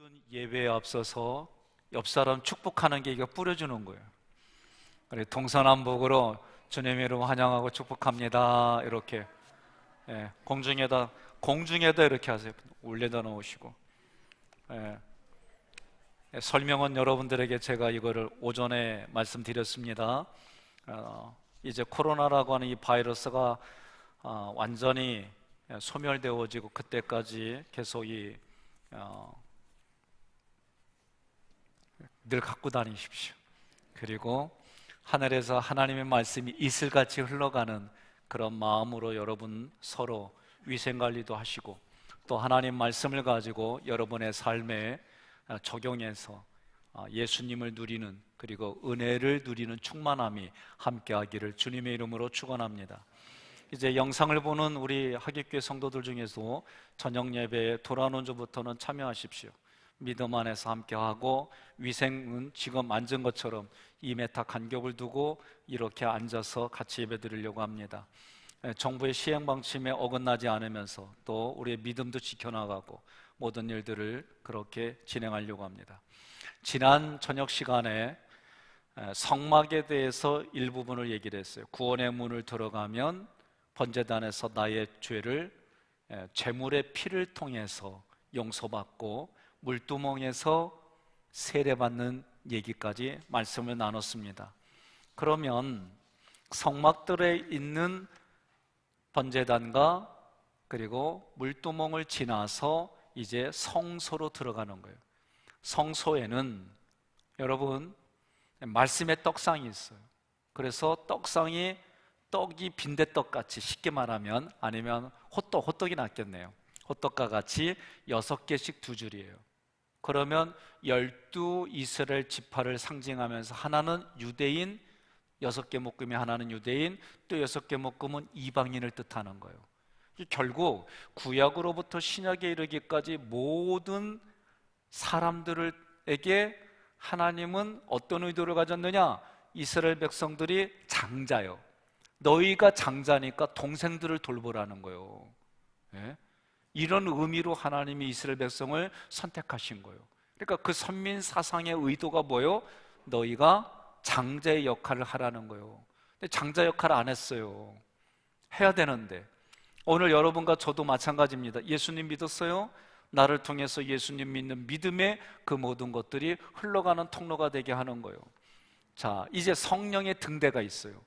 모든 예배에 앞서서 옆 사람 축복하는 게 이거 뿌려주는 거예요. 그래, 동서남북으로 주님의 이름 환영하고 축복합니다. 이렇게 공중에다 이렇게 하세요. 올려다 놓으시고. 설명은 여러분들에게 제가 이거를 오전에 말씀드렸습니다. 이제 코로나라고 하는 이 바이러스가 완전히 소멸되어지고 그때까지 계속 늘 갖고 다니십시오. 그리고 하늘에서 하나님의 말씀이 이슬같이 흘러가는 그런 마음으로 여러분 서로 위생관리도 하시고, 또 하나님 말씀을 가지고 여러분의 삶에 적용해서 예수님을 누리는, 그리고 은혜를 누리는 충만함이 함께하기를 주님의 이름으로 축원합니다. 이제 영상을 보는 우리 하객교회 성도들 중에서 저녁 예배에 돌아오는 주부터는 참여하십시오. 믿음 안에서 함께하고, 위생은 지금 앉은 것처럼 2m 간격을 두고 이렇게 앉아서 같이 예배드리려고 합니다. 정부의 시행 방침에 어긋나지 않으면서 또 우리의 믿음도 지켜나가고 모든 일들을 그렇게 진행하려고 합니다. 지난 저녁 시간에 성막에 대해서 일부분을 얘기를 했어요. 구원의 문을 들어가면 번제단에서 나의 죄를 제물의 피를 통해서 용서받고 물두멍에서 세례받는 얘기까지 말씀을 나눴습니다. 그러면 성막들에 있는 번제단과 그리고 물두멍을 지나서 이제 성소로 들어가는 거예요. 성소에는 여러분 말씀의 떡상이 있어요. 그래서 떡이 빈대떡같이, 쉽게 말하면, 아니면 호떡이 낫겠네요. 호떡과 같이 6개씩 2줄이에요. 그러면 12 이스라엘 지파를 상징하면서 하나는 유대인, 6개 묶음이 하나는 유대인, 또 6개 묶음은 이방인을 뜻하는 거예요. 결국 구약으로부터 신약에 이르기까지 모든 사람들에게 하나님은 어떤 의도를 가졌느냐? 이스라엘 백성들이 장자요. 너희가 장자니까 동생들을 돌보라는 거예요. 이런 의미로 하나님이 이스라엘 백성을 선택하신 거예요. 그러니까 그 선민 사상의 의도가 뭐예요? 너희가 장자의 역할을 하라는 거예요. 근데 장자 역할을 안 했어요. 해야 되는데. 오늘 여러분과 저도 마찬가지입니다. 예수님 믿었어요? 나를 통해서 예수님 믿는 믿음의 그 모든 것들이 흘러가는 통로가 되게 하는 거예요. 자, 이제 성령의 등대가 있어요.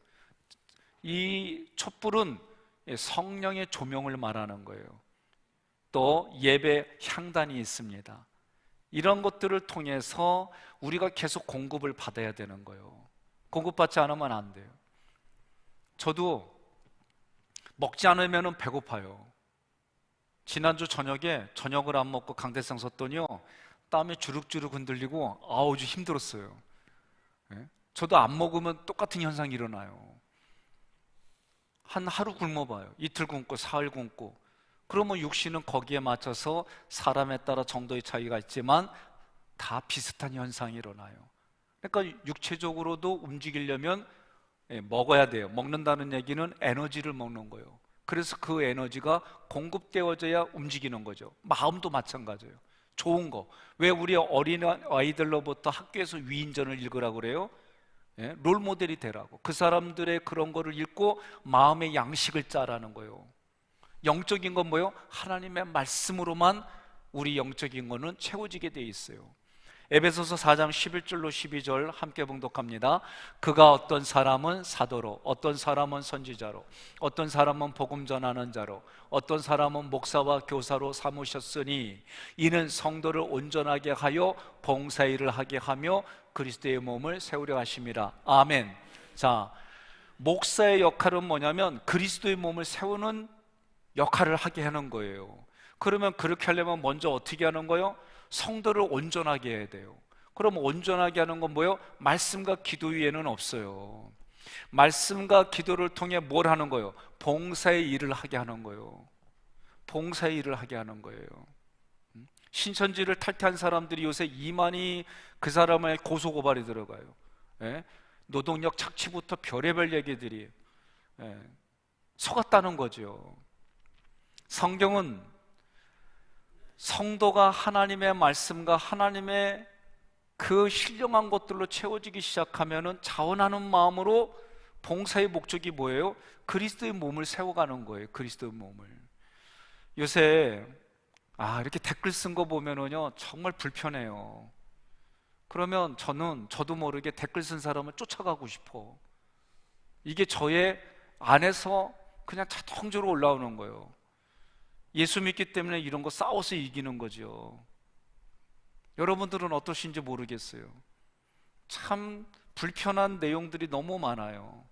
이 촛불은 성령의 조명을 말하는 거예요. 또 예배 향단이 있습니다. 이런 것들을 통해서 우리가 계속 공급을 받아야 되는 거예요. 공급받지 않으면 안 돼요. 저도 먹지 않으면 배고파요. 지난주 저녁에 저녁을 안 먹고 강대상 섰더니요, 땀이 주룩주룩 흔들리고 아주 힘들었어요. 저도 안 먹으면 똑같은 현상이 일어나요. 한 하루 굶어봐요. 이틀 굶고 사흘 굶고. 그러면 육신은 거기에 맞춰서 사람에 따라 정도의 차이가 있지만 다 비슷한 현상이 일어나요. 그러니까 육체적으로도 움직이려면 먹어야 돼요. 먹는다는 얘기는 에너지를 먹는 거예요. 그래서 그 에너지가 공급되어져야 움직이는 거죠. 마음도 마찬가지예요. 좋은 거. 왜 우리 어린 아이들로부터 학교에서 위인전을 읽으라고 그래요? 롤 모델이 되라고. 그 사람들의 그런 거를 읽고 마음의 양식을 짜라는 거예요. 영적인 건 뭐예요? 하나님의 말씀으로만 우리 영적인 거는 채워지게 돼 있어요. 에베소서 4장 11절로 12절 함께 봉독합니다. 그가 어떤 사람은 사도로, 어떤 사람은 선지자로, 어떤 사람은 복음 전하는 자로, 어떤 사람은 목사와 교사로 삼으셨으니 이는 성도를 온전하게 하여 봉사일을 하게 하며 그리스도의 몸을 세우려 하심이라. 아멘. 자, 목사의 역할은 뭐냐면 그리스도의 몸을 세우는 역할을 하게 하는 거예요. 그러면 그렇게 하려면 먼저 어떻게 하는 거예요? 성도를 온전하게 해야 돼요. 그럼 온전하게 하는 건 뭐예요? 말씀과 기도 위에는 없어요. 말씀과 기도를 통해 뭘 하는 거예요? 봉사의 일을 하게 하는 거예요. 봉사의 일을 하게 하는 거예요. 신천지를 탈퇴한 사람들이 요새 2만이 그 사람의 고소고발이 들어가요. 노동력 착취부터 별의별 얘기들이 속았다는 거죠. 성경은 성도가 하나님의 말씀과 하나님의 그 신령한 것들로 채워지기 시작하면은 자원하는 마음으로 봉사의 목적이 뭐예요? 그리스도의 몸을 세워가는 거예요. 그리스도의 몸을. 요새 이렇게 댓글 쓴 거 보면은요 정말 불편해요. 그러면 저도 모르게 댓글 쓴 사람을 쫓아가고 싶어. 이게 저의 안에서 그냥 자동적으로 올라오는 거예요. 예수 믿기 때문에 이런 거 싸워서 이기는 거죠. 여러분들은 어떠신지 모르겠어요. 참 불편한 내용들이 너무 많아요.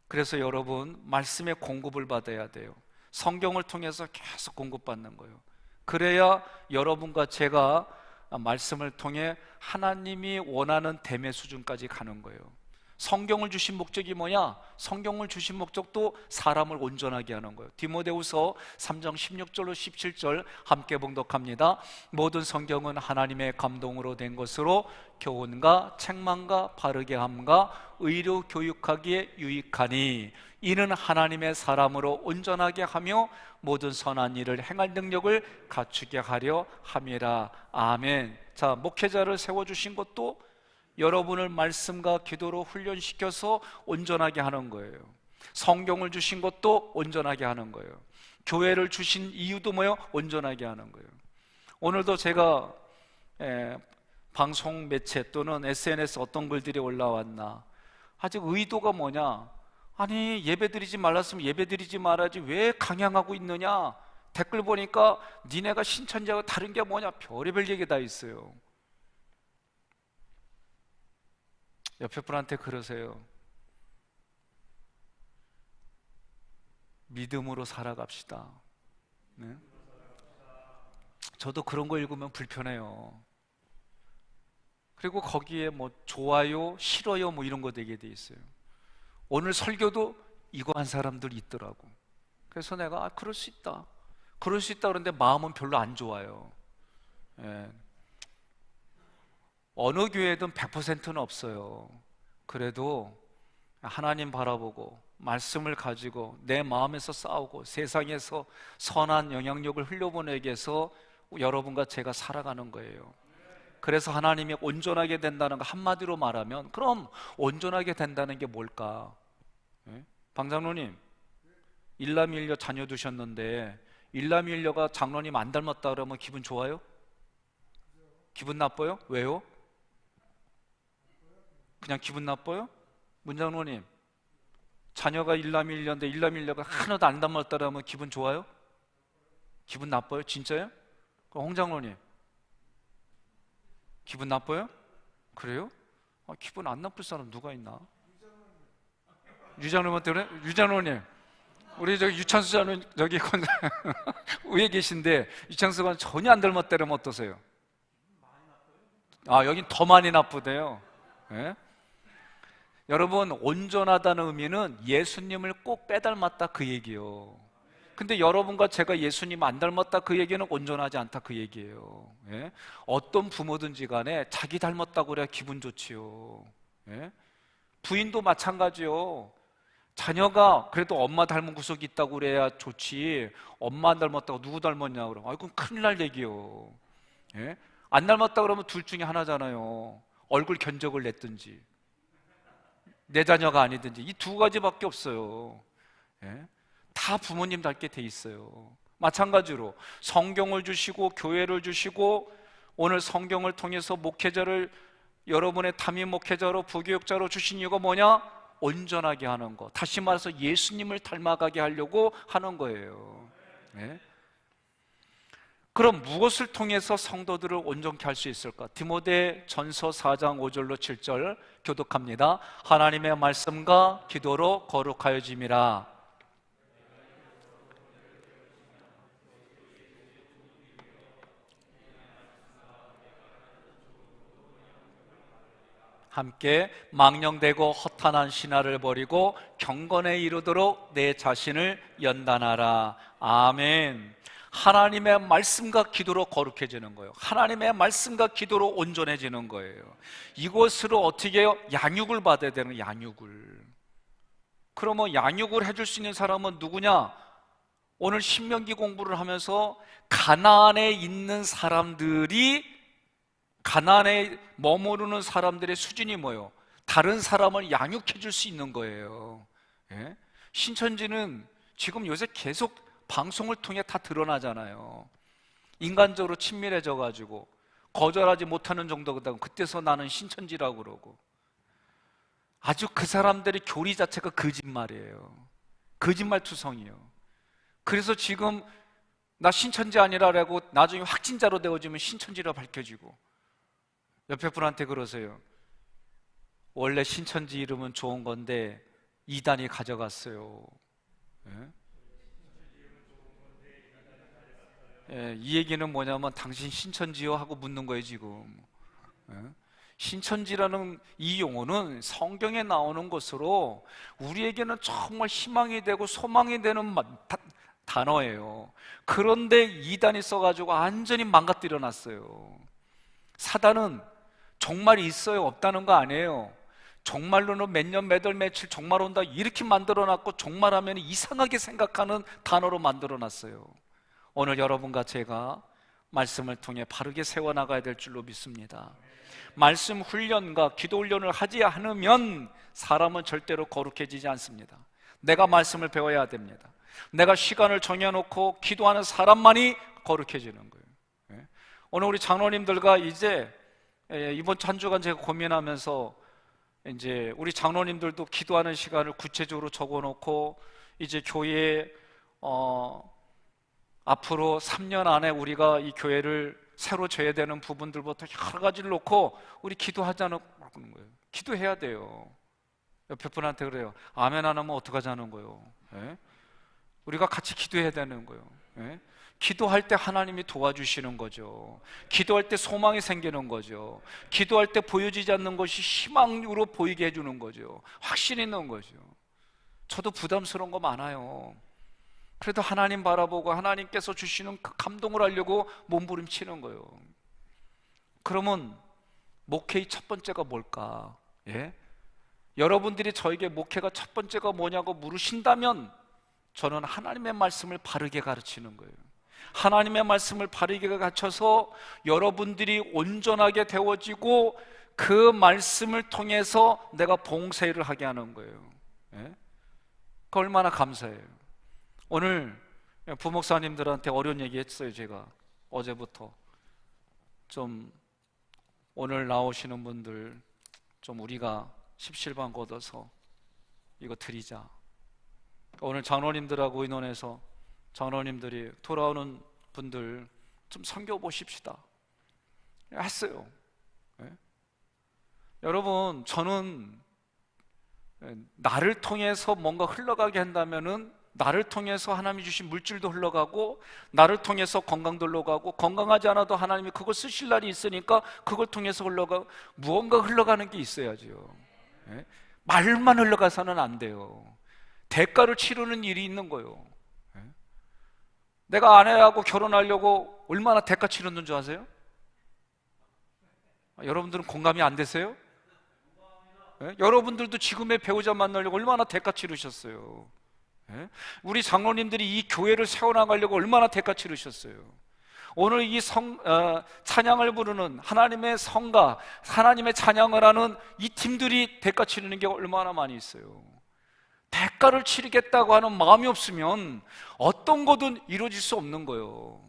그래서 여러분, 말씀의 공급을 받아야 돼요. 성경을 통해서 계속 공급받는 거예요. 그래야 여러분과 제가 말씀을 통해 하나님이 원하는 됨의 수준까지 가는 거예요. 성경을 주신 목적이 뭐냐? 성경을 주신 목적도 사람을 온전하게 하는 거예요. 디모데후서 3장 16절로 17절 함께 봉독합니다. 모든 성경은 하나님의 감동으로 된 것으로 교훈과 책망과 바르게 함과 의로 교육하기에 유익하니 이는 하나님의 사람으로 온전하게 하며 모든 선한 일을 행할 능력을 갖추게 하려 함이라. 아멘. 자, 목회자를 세워주신 것도 여러분을 말씀과 기도로 훈련시켜서 온전하게 하는 거예요. 성경을 주신 것도 온전하게 하는 거예요. 교회를 주신 이유도 뭐예요? 온전하게 하는 거예요. 오늘도 제가 방송 매체 또는 SNS 어떤 글들이 올라왔나, 아직 의도가 뭐냐? 아니, 예배드리지 말랐으면 예배드리지 말아야지 왜 강양하고 있느냐? 댓글 보니까 니네가 신천지하고 다른 게 뭐냐? 별의별 얘기 다 있어요. 옆에 분한테 그러세요. 믿음으로 살아갑시다. 네? 저도 그런 거 읽으면 불편해요. 그리고 거기에 뭐 좋아요, 싫어요 뭐 이런 거 되게 돼 있어요. 오늘 설교도 이거 한 사람들 있더라고. 그래서 내가 그럴 수 있다. 그럴 수 있다 그러는데 마음은 별로 안 좋아요. 예. 어느 교회든 100%는 없어요. 그래도 하나님 바라보고 말씀을 가지고 내 마음에서 싸우고 세상에서 선한 영향력을 흘려보내기 위해서 여러분과 제가 살아가는 거예요. 그래서 하나님이 온전하게 된다는 거 한마디로 말하면, 그럼 온전하게 된다는 게 뭘까? 예? 방장로님, 일남일녀 자녀 두셨는데 일남일녀가 장로님 안 닮았다 그러면 기분 좋아요? 기분 나빠요? 왜요? 그냥 기분 나빠요? 문장로님, 자녀가 일남일녀인데 일남일녀가 하나도 안 닮았다 그러면 기분 좋아요? 기분 나빠요? 진짜요? 그럼 홍장로님, 기분 나빠요? 그래요? 기분 안 나쁠 사람 누가 있나? 유장로님한테 그래? 유장로님, 우리 저기 유찬수 장로님 저기 위에 계신데 유찬수가 전혀 안 닮았다면 어떠세요? 여긴 더 많이 나쁘대요. 네? 여러분, 온전하다는 의미는 예수님을 꼭 빼닮았다 그 얘기예요. 근데 여러분과 제가 예수님 안 닮았다 그 얘기는 온전하지 않다 그 얘기예요. 예? 어떤 부모든지 간에 자기 닮았다고 그래야 기분 좋지요. 예? 부인도 마찬가지요. 자녀가 그래도 엄마 닮은 구석이 있다고 그래야 좋지, 엄마 안 닮았다고 누구 닮았냐 그러면 그건 큰일 날 얘기요. 예? 안 닮았다 그러면 둘 중에 하나잖아요. 얼굴 견적을 냈든지 내 자녀가 아니든지, 이 두 가지밖에 없어요. 예? 다 부모님 닮게 돼 있어요. 마찬가지로 성경을 주시고 교회를 주시고 오늘 성경을 통해서 목회자를 여러분의 담임 목회자로 부교육자로 주신 이유가 뭐냐? 온전하게 하는 거. 다시 말해서 예수님을 닮아가게 하려고 하는 거예요. 네? 그럼 무엇을 통해서 성도들을 온전케 할 수 있을까? 디모데 전서 4장 5절로 7절 교독합니다. 하나님의 말씀과 기도로 거룩하여짐이라. 함께 망령되고 허탄한 신화를 버리고 경건에 이르도록 내 자신을 연단하라. 아멘. 하나님의 말씀과 기도로 거룩해지는 거예요. 하나님의 말씀과 기도로 온전해지는 거예요. 이것으로 어떻게 해요? 양육을 받아야 되는 거예요. 양육을. 그러면 양육을 해줄 수 있는 사람은 누구냐? 오늘 신명기 공부를 하면서 가나안에 있는 사람들이, 가나안에 머무르는 사람들의 수준이 뭐예요? 다른 사람을 양육해 줄 수 있는 거예요. 예? 신천지는 지금 요새 계속 방송을 통해 다 드러나잖아요. 인간적으로 친밀해져 가지고 거절하지 못하는 정도거든. 그때서 나는 신천지라고 그러고. 아주 그 사람들의 교리 자체가 거짓말이에요. 거짓말투성이에요. 그래서 지금 나 신천지 아니라고 나중에 확진자로 되어지면 신천지라 밝혀지고. 옆에 분한테 그러세요. 원래 신천지 이름은 좋은 건데 이단이 가져갔어요. 예? 예, 이 얘기는 뭐냐면 당신 신천지요? 하고 묻는 거예요 지금. 예? 신천지라는 이 용어는 성경에 나오는 것으로 우리에게는 정말 희망이 되고 소망이 되는 단어예요. 그런데 이단이 써가지고 완전히 망가뜨려 놨어요. 사단은 종말이 있어요 없다는 거 아니에요. 종말로는 몇 년, 몇 월, 며칠 종말 온다 이렇게 만들어 놨고, 종말하면 이상하게 생각하는 단어로 만들어 놨어요. 오늘 여러분과 제가 말씀을 통해 바르게 세워나가야 될 줄로 믿습니다. 말씀 훈련과 기도 훈련을 하지 않으면 사람은 절대로 거룩해지지 않습니다. 내가 말씀을 배워야 됩니다. 내가 시간을 정해놓고 기도하는 사람만이 거룩해지는 거예요. 예? 오늘 우리 장로님들과 이제 이번 한 주간 제가 고민하면서 이제 우리 장로님들도 기도하는 시간을 구체적으로 적어놓고 이제 교회에 앞으로 3년 안에 우리가 이 교회를 새로 져야 되는 부분들부터 여러 가지를 놓고 우리 기도하자는 거예요. 기도해야 돼요. 옆에 분한테 그래요. 아멘 안 하면 어떡하자는 거예요. 예? 우리가 같이 기도해야 되는 거예요. 예? 기도할 때 하나님이 도와주시는 거죠. 기도할 때 소망이 생기는 거죠. 기도할 때 보여지지 않는 것이 희망으로 보이게 해주는 거죠. 확신 있는 거죠. 저도 부담스러운 거 많아요. 그래도 하나님 바라보고 하나님께서 주시는 그 감동을 하려고 몸부림치는 거예요. 그러면 목회의 첫 번째가 뭘까? 예? 여러분들이 저에게 목회가 첫 번째가 뭐냐고 물으신다면 저는 하나님의 말씀을 바르게 가르치는 거예요. 하나님의 말씀을 바르게 가르쳐서 여러분들이 온전하게 되어지고 그 말씀을 통해서 내가 봉사를 하게 하는 거예요. 예? 그 얼마나 감사해요. 오늘 부목사님들한테 어려운 얘기 했어요. 제가 어제부터 좀 오늘 나오시는 분들 좀 우리가 십실반 걷어서 이거 드리자. 오늘 장로님들하고 의논해서 장로님들이 돌아오는 분들 좀 섬겨보십시다 했어요. 네? 여러분, 저는 나를 통해서 뭔가 흘러가게 한다면은 나를 통해서 하나님이 주신 물질도 흘러가고 나를 통해서 건강도 흘러가고, 건강하지 않아도 하나님이 그걸 쓰실 날이 있으니까 그걸 통해서 흘러가고, 무언가 흘러가는 게 있어야죠. 네? 말만 흘러가서는 안 돼요. 대가를 치르는 일이 있는 거예요. 내가 아내하고 결혼하려고 얼마나 대가 치렀는 줄 아세요? 여러분들은 공감이 안 되세요? 네? 여러분들도 지금의 배우자 만나려고 얼마나 대가 치르셨어요? 네? 우리 장로님들이 이 교회를 세워나가려고 얼마나 대가 치르셨어요? 오늘 이 찬양을 부르는 하나님의 성가, 하나님의 찬양을 하는 이 팀들이 대가 치르는 게 얼마나 많이 있어요. 대가를 치르겠다고 하는 마음이 없으면 어떤 것든 이루어질 수 없는 거예요.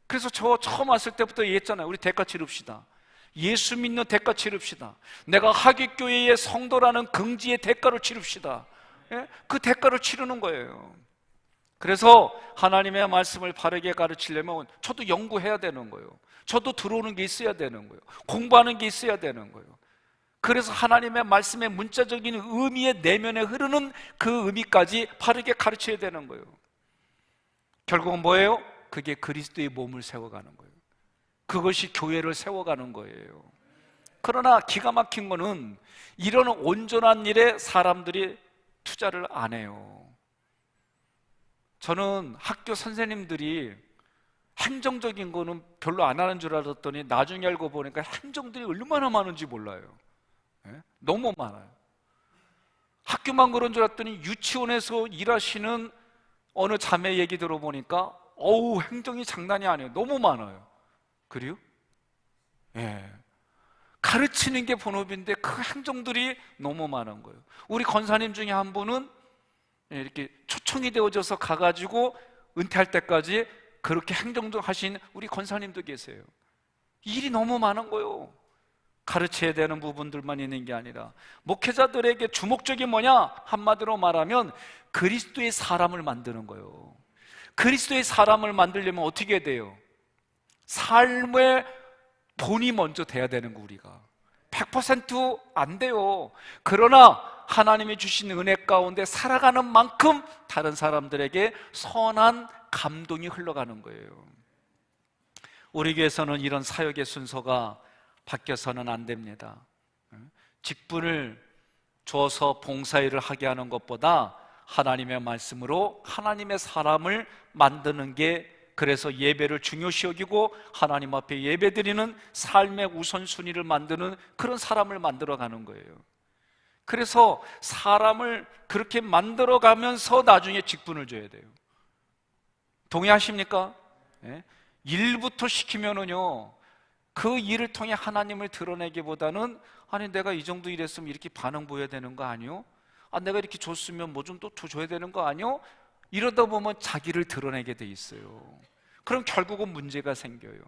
그래서 저 처음 왔을 때부터 얘기했잖아요. 우리 대가 치릅시다. 예수 믿는 대가 치릅시다. 내가 하객교회의 성도라는 긍지의 대가를 치릅시다. 예? 그 대가를 치르는 거예요. 그래서 하나님의 말씀을 바르게 가르치려면 저도 연구해야 되는 거예요. 저도 들어오는 게 있어야 되는 거예요. 공부하는 게 있어야 되는 거예요. 그래서 하나님의 말씀의 문자적인 의미의 내면에 흐르는 그 의미까지 바르게 가르쳐야 되는 거예요. 결국은 뭐예요? 그게 그리스도의 몸을 세워가는 거예요. 그것이 교회를 세워가는 거예요. 그러나 기가 막힌 거는 이런 온전한 일에 사람들이 투자를 안 해요. 저는 학교 선생님들이 행정적인 거는 별로 안 하는 줄 알았더니 나중에 알고 보니까 행정들이 얼마나 많은지 몰라요. 네? 너무 많아요. 학교만 그런 줄 알았더니 유치원에서 일하시는 어느 자매 얘기 들어보니까 어우, 행정이 장난이 아니에요. 너무 많아요. 그래요? 예. 가르치는 게 본업인데 그 행정들이 너무 많은 거예요. 우리 권사님 중에 한 분은 이렇게 초청이 되어져서 가가지고 은퇴할 때까지 그렇게 행정도 하신 우리 권사님도 계세요. 일이 너무 많은 거예요. 가르쳐야 되는 부분들만 있는 게 아니라 목회자들에게 주목적인 뭐냐? 한마디로 말하면 그리스도의 사람을 만드는 거예요. 그리스도의 사람을 만들려면 어떻게 돼요? 삶의 본이 먼저 돼야 되는 거. 우리가 100%안 돼요. 그러나 하나님이 주신 은혜 가운데 살아가는 만큼 다른 사람들에게 선한 감동이 흘러가는 거예요. 우리 교회에서는 이런 사역의 순서가 바뀌어서는 안 됩니다. 직분을 줘서 봉사일을 하게 하는 것보다 하나님의 말씀으로 하나님의 사람을 만드는 게, 그래서 예배를 중요시 여기고 하나님 앞에 예배드리는 삶의 우선순위를 만드는 그런 사람을 만들어가는 거예요. 그래서 사람을 그렇게 만들어가면서 나중에 직분을 줘야 돼요. 동의하십니까? 네? 일부터 시키면은요, 그 일을 통해 하나님을 드러내기보다는 아니 내가 이 정도 일했으면 이렇게 반응 보여야 되는 거 아니요? 아 내가 이렇게 줬으면 뭐 좀 또 줘야 되는 거 아니요? 이러다 보면 자기를 드러내게 돼 있어요. 그럼 결국은 문제가 생겨요.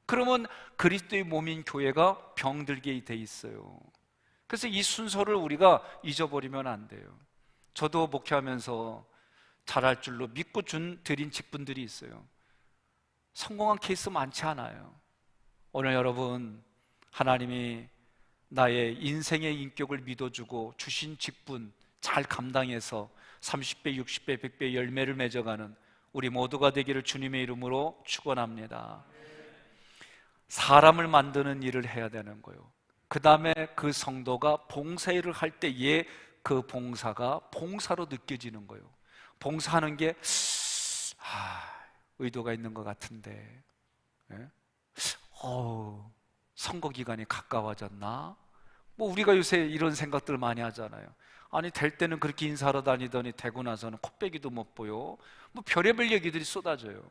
그러면 그리스도의 몸인 교회가 병들게 돼 있어요. 그래서 이 순서를 우리가 잊어버리면 안 돼요. 저도 목회하면서 잘할 줄로 믿고 드린 직분들이 있어요. 성공한 케이스 많지 않아요. 오늘 여러분, 하나님이 나의 인생의 인격을 믿어주고 주신 직분 잘 감당해서 30배, 60배, 100배 열매를 맺어가는 우리 모두가 되기를 주님의 이름으로 축원합니다. 사람을 만드는 일을 해야 되는 거예요. 그 다음에 그 성도가 봉사일을 할 때에 그 봉사가 봉사로 느껴지는 거예요. 봉사하는 게 의도가 있는 것 같은데, 선거 기간이 가까워졌나? 뭐 우리가 요새 이런 생각들 많이 하잖아요. 아니 될 때는 그렇게 인사하러 다니더니 되고 나서는 코빼기도 못 보여. 뭐 별의별 얘기들이 쏟아져요.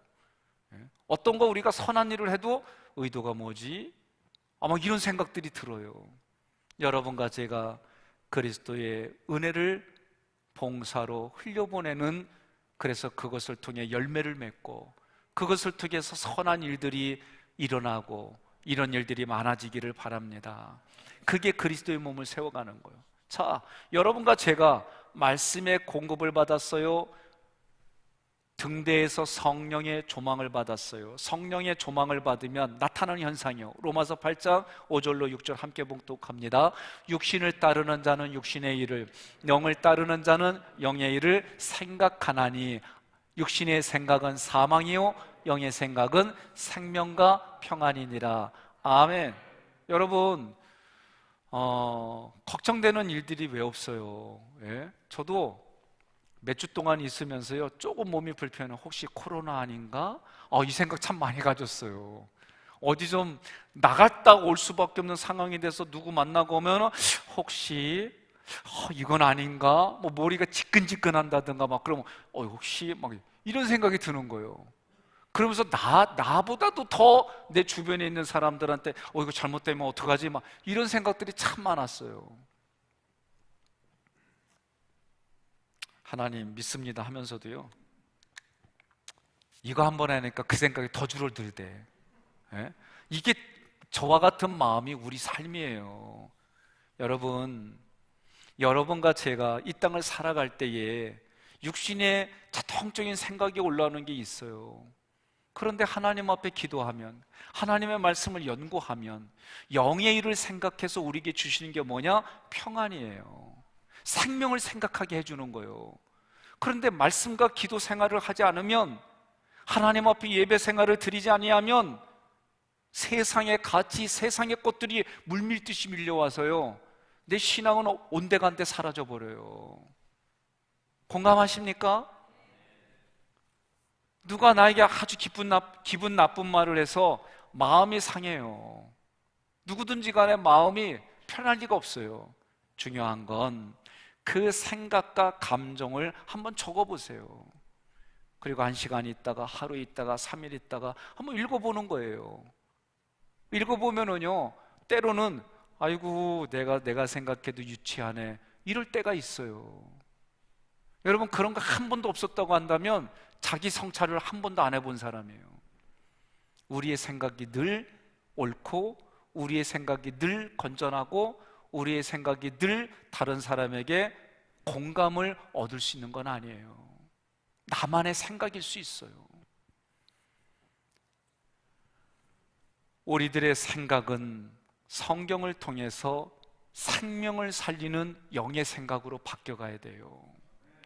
어떤 거 우리가 선한 일을 해도 의도가 뭐지? 아마 이런 생각들이 들어요. 여러분과 제가 그리스도의 은혜를 봉사로 흘려보내는, 그래서 그것을 통해 열매를 맺고 그것을 통해서 선한 일들이 일어나고 이런 일들이 많아지기를 바랍니다. 그게 그리스도의 몸을 세워가는 거예요. 자, 여러분과 제가 말씀의 공급을 받았어요? 등대에서 성령의 조망을 받았어요. 성령의 조망을 받으면 나타나는 현상이요, 로마서 8장 5절로 6절 함께 봉독합니다. 육신을 따르는 자는 육신의 일을, 영을 따르는 자는 영의 일을 생각하나니 육신의 생각은 사망이요 영의 생각은 생명과 평안이니라. 아멘. 여러분, 걱정되는 일들이 왜 없어요? 예? 저도 몇 주 동안 있으면서요, 조금 몸이 불편해. 혹시 코로나 아닌가? 이 생각 참 많이 가졌어요. 어디 좀 나갔다 올 수밖에 없는 상황이 돼서 누구 만나고 오면 혹시 이건 아닌가? 뭐 머리가 지끈지끈한다든가 막 그러면 혹시 막 이런 생각이 드는 거예요. 그러면서 나보다도 더 내 주변에 있는 사람들한테 이거 잘못되면 어떡하지? 막 이런 생각들이 참 많았어요. 하나님 믿습니다 하면서도요, 이거 한번 하니까 그 생각이 더 줄어들대. 이게 저와 같은 마음이 우리 삶이에요. 여러분, 여러분과 제가 이 땅을 살아갈 때에 육신의 자동적인 생각이 올라오는 게 있어요. 그런데 하나님 앞에 기도하면, 하나님의 말씀을 연구하면 영의 일을 생각해서 우리에게 주시는 게 뭐냐? 평안이에요. 생명을 생각하게 해주는 거예요. 그런데 말씀과 기도 생활을 하지 않으면, 하나님 앞에 예배 생활을 드리지 아니하면 세상의 가치, 세상의 것들이 물밀듯이 밀려와서요, 내 신앙은 온데간데 사라져버려요. 공감하십니까? 누가 나에게 아주 기분 나쁜 말을 해서 마음이 상해요. 누구든지 간에 마음이 편할 리가 없어요. 중요한 건 그 생각과 감정을 한번 적어보세요. 그리고 1시간 있다가, 하루 있다가, 3일 있다가 한번 읽어보는 거예요. 읽어보면은요, 때로는 아이고 내가 생각해도 유치하네, 이럴 때가 있어요. 여러분, 그런 거 한 번도 없었다고 한다면 자기 성찰을 한 번도 안 해본 사람이에요. 우리의 생각이 늘 옳고, 우리의 생각이 늘 건전하고, 우리의 생각이 늘 다른 사람에게 공감을 얻을 수 있는 건 아니에요. 나만의 생각일 수 있어요. 우리들의 생각은 성경을 통해서 생명을 살리는 영의 생각으로 바뀌어가야 돼요.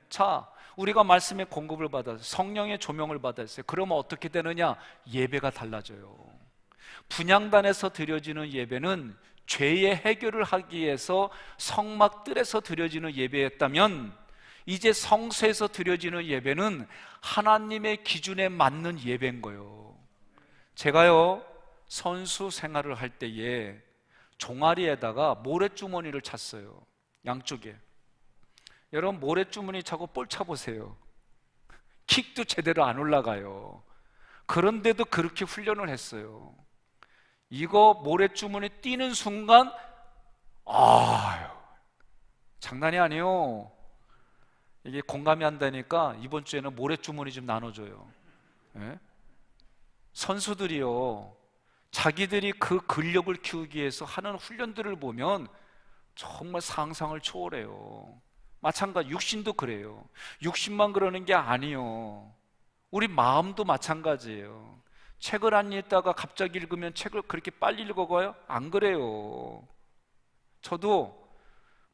자, 우리가 말씀의 공급을 받아서 성령의 조명을 받았어요. 그러면 어떻게 되느냐? 예배가 달라져요. 분향단에서 드려지는 예배는 죄의 해결을 하기 위해서 성막들에서 드려지는 예배였다면, 이제 성소에서 드려지는 예배는 하나님의 기준에 맞는 예배인 거예요. 제가요, 선수 생활을 할 때에 종아리에다가 모래주머니를 찼어요. 양쪽에. 여러분, 모래주머니 차고 볼 차보세요. 킥도 제대로 안 올라가요. 그런데도 그렇게 훈련을 했어요. 이거 모래주머니 뛰는 순간, 아유, 장난이 아니에요. 이게 공감이 안 되니까 이번 주에는 모래주머니 좀 나눠줘요. 예? 선수들이요, 자기들이 그 근력을 키우기 위해서 하는 훈련들을 보면 정말 상상을 초월해요. 마찬가지, 육신도 그래요. 육신만 그러는 게 아니에요. 우리 마음도 마찬가지예요. 책을 안 읽다가 갑자기 읽으면 책을 그렇게 빨리 읽어가요? 안 그래요. 저도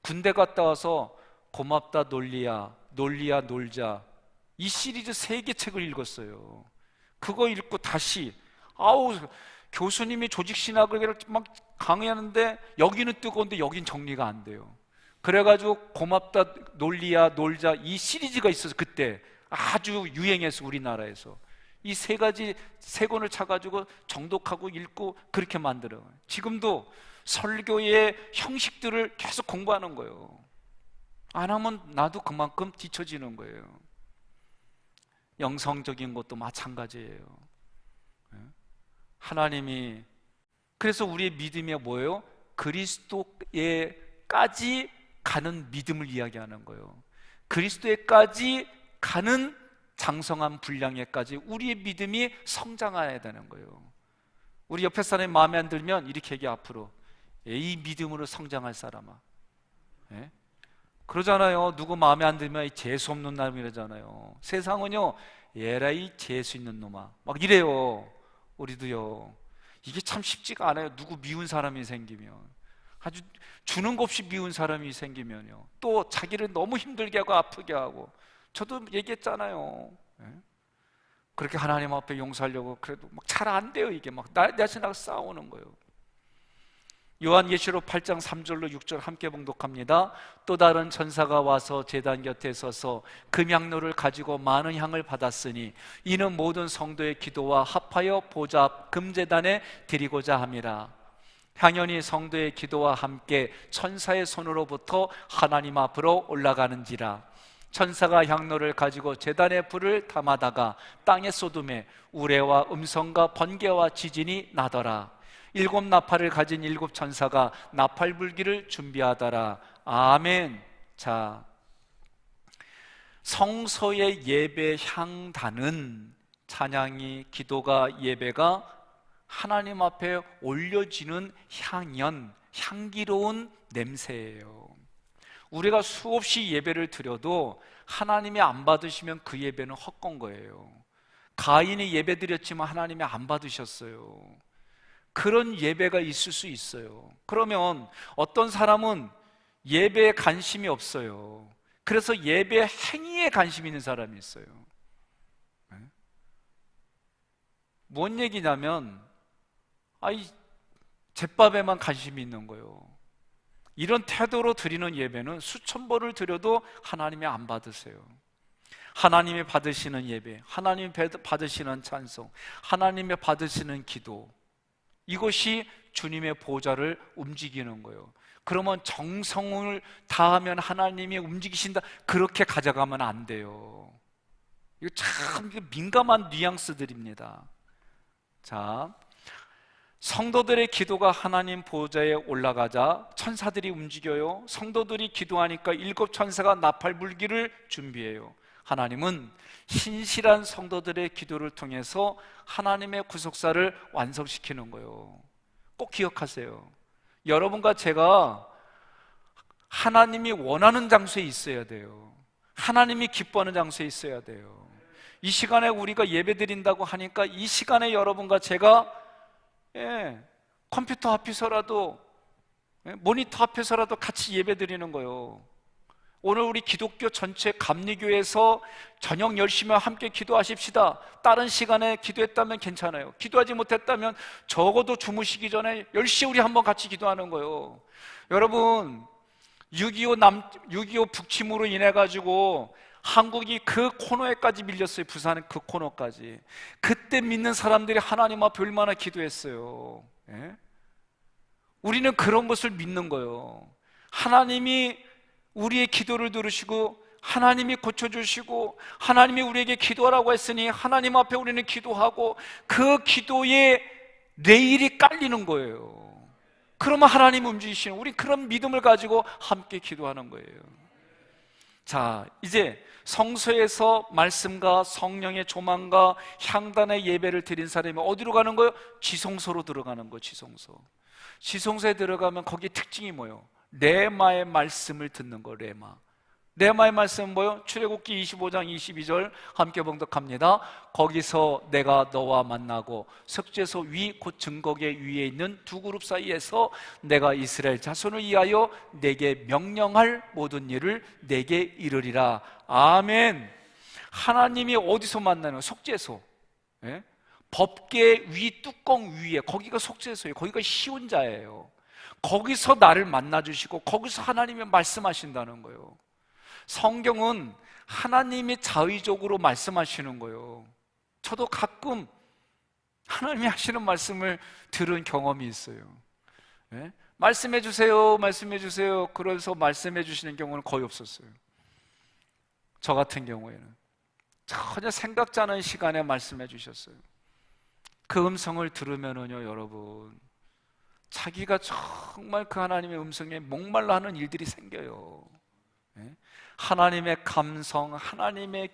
군대 갔다 와서 고맙다 놀리야, 놀리야 놀자, 이 시리즈 3개 책을 읽었어요. 그거 읽고 다시, 아우, 교수님이 조직신학을 막 강의하는데 여기는 뜨거운데 여긴 정리가 안 돼요. 그래가지고 고맙다 놀리야 놀자, 이 시리즈가 있어서 그때 아주 유행해서 우리나라에서 이 3가지, 3권을 차가지고 정독하고 읽고 그렇게 만들어요. 지금도 설교의 형식들을 계속 공부하는 거예요. 안 하면 나도 그만큼 뒤처지는 거예요. 영성적인 것도 마찬가지예요. 하나님이, 그래서 우리의 믿음이 뭐예요? 그리스도에까지 가는 믿음을 이야기하는 거예요. 그리스도에까지 가는 장성한 분량에까지 우리의 믿음이 성장해야 되는 거예요. 우리 옆에 사람이 마음에 안 들면 이렇게 얘기해, 앞으로 이 믿음으로 성장할 사람아. 예? 그러잖아요. 누구 마음에 안 들면 이 재수 없는 놈이라잖아요. 세상은요, 얘라 이 재수 있는 놈아, 막 이래요. 우리도요. 이게 참 쉽지가 않아요. 누구 미운 사람이 생기면, 아주 주는 것 없이 미운 사람이 생기면요, 또 자기를 너무 힘들게 하고 아프게 하고. 저도 얘기했잖아요. 그렇게 하나님 앞에 용서하려고 그래도 막 잘 안 돼요. 이게 막 나 자신하고 싸우는 거예요. 요한계시록 8장 3절로 6절 함께 봉독합니다. 또 다른 천사가 와서 제단 곁에 서서 금향로를 가지고 많은 향을 받았으니 이는 모든 성도의 기도와 합하여 보좌 앞 금제단에 드리고자 함이라. 향연이 성도의 기도와 함께 천사의 손으로부터 하나님 앞으로 올라가는지라. 천사가 향로를 가지고 제단에 불을 담아다가 땅에 쏟음에 우레와 음성과 번개와 지진이 나더라. 7 나팔을 가진 7 천사가 나팔 불기를 준비하더라. 아멘. 자, 성소의 예배 향단은 찬양이, 기도가, 예배가 하나님 앞에 올려지는 향연, 향기로운 냄새예요. 우리가 수없이 예배를 드려도 하나님이 안 받으시면 그 예배는 헛건 거예요. 가인이 예배 드렸지만 하나님이 안 받으셨어요. 그런 예배가 있을 수 있어요. 그러면 어떤 사람은 예배에 관심이 없어요. 그래서 예배 행위에 관심 있는 사람이 있어요. 뭔 얘기냐면, 잿밥에만 관심이 있는 거예요. 이런 태도로 드리는 예배는 수천 번을 드려도 하나님이 안 받으세요. 하나님이 받으시는 예배, 하나님이 받으시는 찬송, 하나님이 받으시는 기도, 이것이 주님의 보좌를 움직이는 거예요. 그러면 정성을 다하면 하나님이 움직이신다, 그렇게 가져가면 안 돼요. 이거 참 민감한 뉘앙스들입니다. 자, 성도들의 기도가 하나님 보좌에 올라가자 천사들이 움직여요. 성도들이 기도하니까 7 천사가 나팔 불기를 준비해요. 하나님은 신실한 성도들의 기도를 통해서 하나님의 구속사를 완성시키는 거예요. 꼭 기억하세요. 여러분과 제가 하나님이 원하는 장소에 있어야 돼요. 하나님이 기뻐하는 장소에 있어야 돼요. 이 시간에 우리가 예배 드린다고 하니까 이 시간에 여러분과 제가 컴퓨터 앞에서라도 모니터 앞에서라도 같이 예배 드리는 거예요. 오늘 우리 기독교 전체 감리교에서 저녁 10시면 함께 기도하십시다. 다른 시간에 기도했다면 괜찮아요. 기도하지 못했다면 적어도 주무시기 전에 10시에 우리 한번 같이 기도하는 거예요. 여러분, 6.25 북침으로 인해 가지고 한국이 그 코너에까지 밀렸어요. 부산은 그 코너까지. 그때 믿는 사람들이 하나님 앞에 얼마나 기도했어요. 우리는 그런 것을 믿는 거예요. 하나님이 우리의 기도를 들으시고 하나님이 고쳐주시고 하나님이 우리에게 기도하라고 했으니 하나님 앞에 우리는 기도하고 그 기도에 내일이 깔리는 거예요. 그러면 하나님 움직이시는, 우리 그런 믿음을 가지고 함께 기도하는 거예요. 자, 이제 성소에서 말씀과 성령의 조망과 향단의 예배를 드린 사람이 어디로 가는 거예요? 지성소로 들어가는 거예요. 지성소에 들어가면 거기 특징이 뭐예요? 레마의 말씀을 듣는 거. 레마의 말씀은 뭐예요? 출애굽기 25장 22절 함께 봉독합니다. 거기서 내가 너와 만나고 석죄소 위 곧 증거계 위에 있는 두 그룹 사이에서 내가 이스라엘 자손을 위하여 내게 명령할 모든 일을 내게 이르리라. 아멘. 하나님이 어디서 만나는? 속죄소. 법계 위 뚜껑 위에, 거기가 속죄소예요. 거기가 시온자예요. 거기서 나를 만나주시고 거기서 하나님이 말씀하신다는 거예요. 성경은 하나님이 자의적으로 말씀하시는 거예요. 저도 가끔 하나님이 하시는 말씀을 들은 경험이 있어요. 말씀해 주세요, 말씀해 주세요. 그래서 말씀해 주시는 경우는 거의 없었어요. 저 같은 경우에는 전혀 생각지 않은 시간에 말씀해 주셨어요. 그 음성을 들으면은요, 여러분, 자기가 정말 그 하나님의 음성에 목말라 하는 일들이 생겨요. 하나님의 감성, 하나님의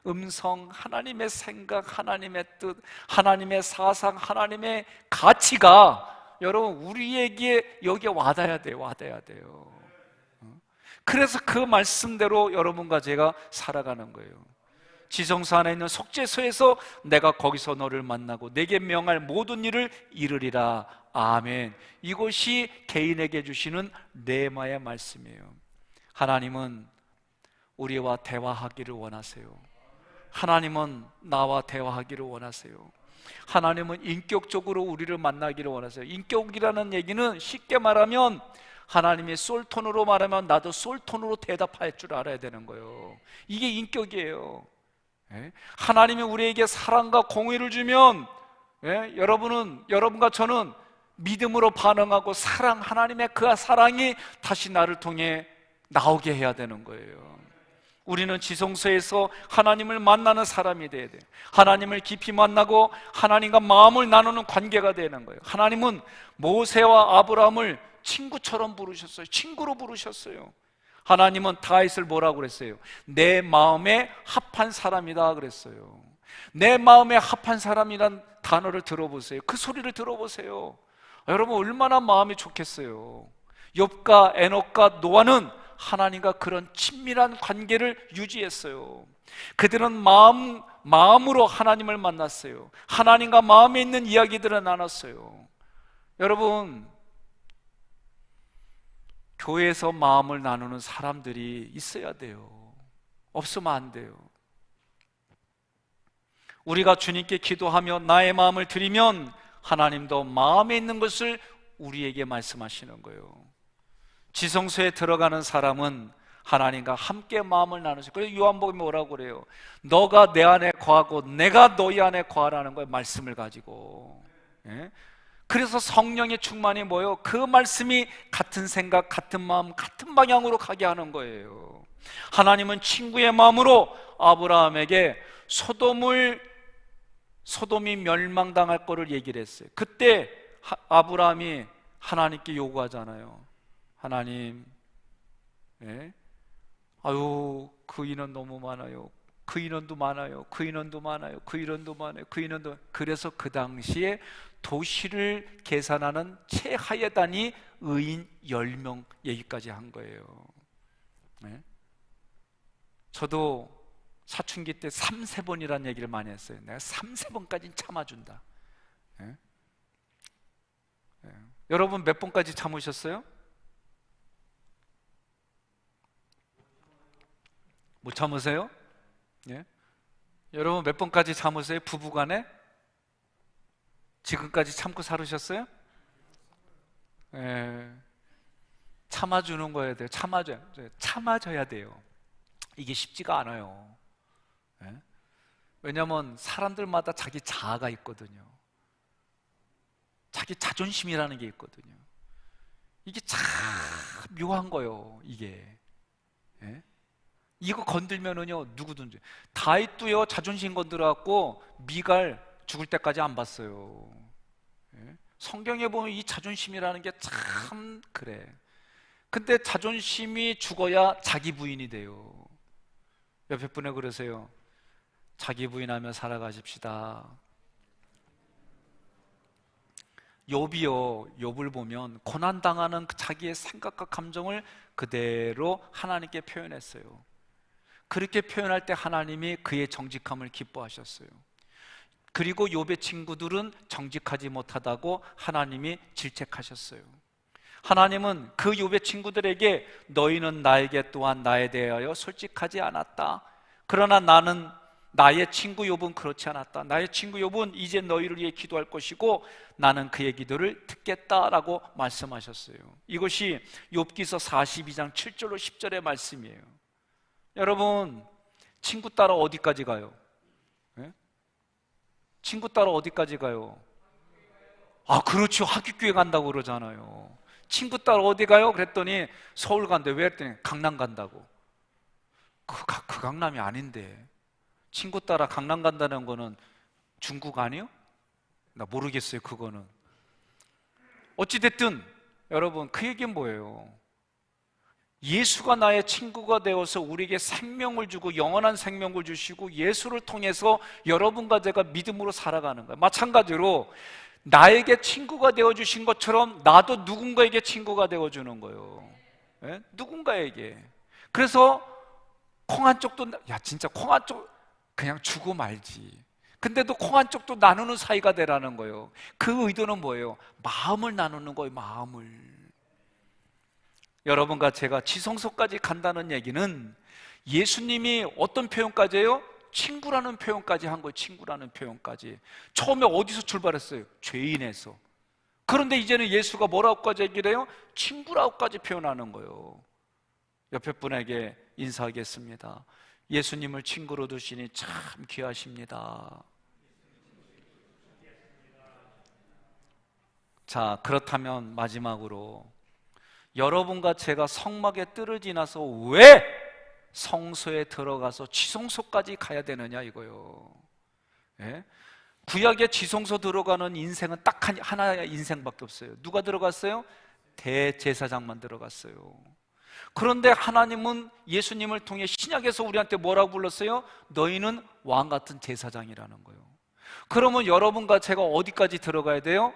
음성, 하나님의 생각, 하나님의 뜻, 하나님의 사상, 하나님의 가치가 여러분 우리에게 여기에 와닿아야 돼요. 그래서 그 말씀대로 여러분과 제가 살아가는 거예요. 지성소 안에 있는 속죄소에서 내가 거기서 너를 만나고 내게 명할 모든 일을 이루리라. 아멘. 이것이 개인에게 주시는 레마의 말씀이에요. 하나님은 우리와 대화하기를 원하세요. 하나님은 나와 대화하기를 원하세요. 하나님은 인격적으로 우리를 만나기를 원하세요. 인격이라는 얘기는 쉽게 말하면 하나님이 솔톤으로 말하면 나도 솔톤으로 대답할 줄 알아야 되는 거예요. 이게 인격이에요. 하나님이 우리에게 사랑과 공의를 주면 여러분과 저는 믿음으로 반응하고 하나님의 그 사랑이 다시 나를 통해 나오게 해야 되는 거예요. 우리는 지성소에서 하나님을 만나는 사람이 돼야 돼요. 하나님을 깊이 만나고 하나님과 마음을 나누는 관계가 되는 거예요. 하나님은 모세와 아브라함을 친구처럼 부르셨어요. 친구로 부르셨어요. 하나님은 다윗을 뭐라고 그랬어요? 내 마음에 합한 사람이다 그랬어요. 내 마음에 합한 사람이란 단어를 들어보세요. 그 소리를 들어보세요. 여러분 얼마나 마음이 좋겠어요. 욥과 에녹과 노아는 하나님과 그런 친밀한 관계를 유지했어요. 그들은 마음으로 하나님을 만났어요. 하나님과 마음에 있는 이야기들을 나눴어요. 여러분, 교회에서 마음을 나누는 사람들이 있어야 돼요. 없으면 안 돼요. 우리가 주님께 기도하며 나의 마음을 드리면 하나님도 마음에 있는 것을 우리에게 말씀하시는 거예요. 지성소에 들어가는 사람은 하나님과 함께 마음을 나누죠. 그래서 요한복음에 뭐라고 그래요? 너가 내 안에 거하고 내가 너희 안에 거하라는 거예요. 말씀을 가지고. 그래서 성령의 충만이 뭐예요? 그 말씀이 같은 생각, 같은 마음, 같은 방향으로 가게 하는 거예요. 하나님은 친구의 마음으로 아브라함에게 소돔이 멸망당할 거를 얘기를 했어요. 그때 아브라함이 하나님께 요구하잖아요. 하나님, 예? 아유, 그 인원 너무 많아요. 그 인원도 많아요. 그 인원도 많아요. 그 인원도 많아요. 그 인원도. 그래서 그 당시에 도시를 계산하는 최하위단이 의인 10명 얘기까지 한 거예요. 네? 저도 사춘기 때 3-4번이라는 얘기를 많이 했어요. 내가 3-4번까지는 참아준다. 네? 네. 여러분 몇 번까지 참으셨어요? 못 참으세요? 예? 여러분 몇 번까지 참으세요? 부부간에? 지금까지 참고 살으셨어요? 예. 참아주는 거야 돼요. 참아줘야 돼요. 이게 쉽지가 않아요. 예? 왜냐하면 사람들마다 자기 자아가 있거든요. 자기 자존심이라는 게 있거든요. 이게 참 묘한 거예요. 이게. 예? 이거 건들면은요 누구든지. 다윗도요 자존심 건드려갖고 미갈 죽을 때까지 안 봤어요. 예? 성경에 보면 이 자존심이라는 게 참 그래. 근데 자존심이 죽어야 자기 부인이 돼요. 옆에 분에 그러세요. 자기 부인하며 살아가십시다. 욥이요, 욥을 보면 고난당하는 자기의 생각과 감정을 그대로 하나님께 표현했어요. 그렇게 표현할 때 하나님이 그의 정직함을 기뻐하셨어요. 그리고 욥의 친구들은 정직하지 못하다고 하나님이 질책하셨어요. 하나님은 그 욥의 친구들에게 너희는 나에게 또한 나에 대하여 솔직하지 않았다. 그러나 나는 나의 친구 욥은 그렇지 않았다. 나의 친구 욥은 이제 너희를 위해 기도할 것이고 나는 그의 기도를 듣겠다라고 말씀하셨어요. 이것이 욥기서 42장 7절로 10절의 말씀이에요. 여러분, 친구 따라 어디까지 가요? 네? 친구 따라 어디까지 가요? 아, 그렇죠. 하객교회 간다고 그러잖아요. 친구 따라 어디 가요? 그랬더니 서울 간대. 왜? 그랬더니 강남 간다고. 그 강남이 아닌데. 친구 따라 강남 간다는 거는 중국 아니요? 나 모르겠어요. 그거는. 어찌됐든 여러분, 그 얘기는 뭐예요? 예수가 나의 친구가 되어서 우리에게 생명을 주고 영원한 생명을 주시고 예수를 통해서 여러분과 제가 믿음으로 살아가는 거예요. 마찬가지로 나에게 친구가 되어주신 것처럼 나도 누군가에게 친구가 되어주는 거예요. 네? 누군가에게. 그래서 콩 한 쪽도, 야 진짜 콩 한 쪽 그냥 주고 말지. 근데도 콩 한 쪽도 나누는 사이가 되라는 거예요. 그 의도는 뭐예요? 마음을 나누는 거예요. 마음을. 여러분과 제가 지성소까지 간다는 얘기는 예수님이 어떤 표현까지 해요? 친구라는 표현까지 한 거예요. 친구라는 표현까지. 처음에 어디서 출발했어요? 죄인에서. 그런데 이제는 예수가 뭐라고까지 얘기를 해요? 친구라고까지 표현하는 거예요. 옆에 분에게 인사하겠습니다. 예수님을 친구로 두시니 참 귀하십니다. 자, 그렇다면 마지막으로 여러분과 제가 성막의 뜰을 지나서 왜 성소에 들어가서 지성소까지 가야 되느냐 이거요. 예? 구약의 지성소 들어가는 인생은 딱 하나의 인생밖에 없어요. 누가 들어갔어요? 대제사장만 들어갔어요. 그런데 하나님은 예수님을 통해 신약에서 우리한테 뭐라고 불렀어요? 너희는 왕같은 제사장이라는 거예요. 그러면 여러분과 제가 어디까지 들어가야 돼요?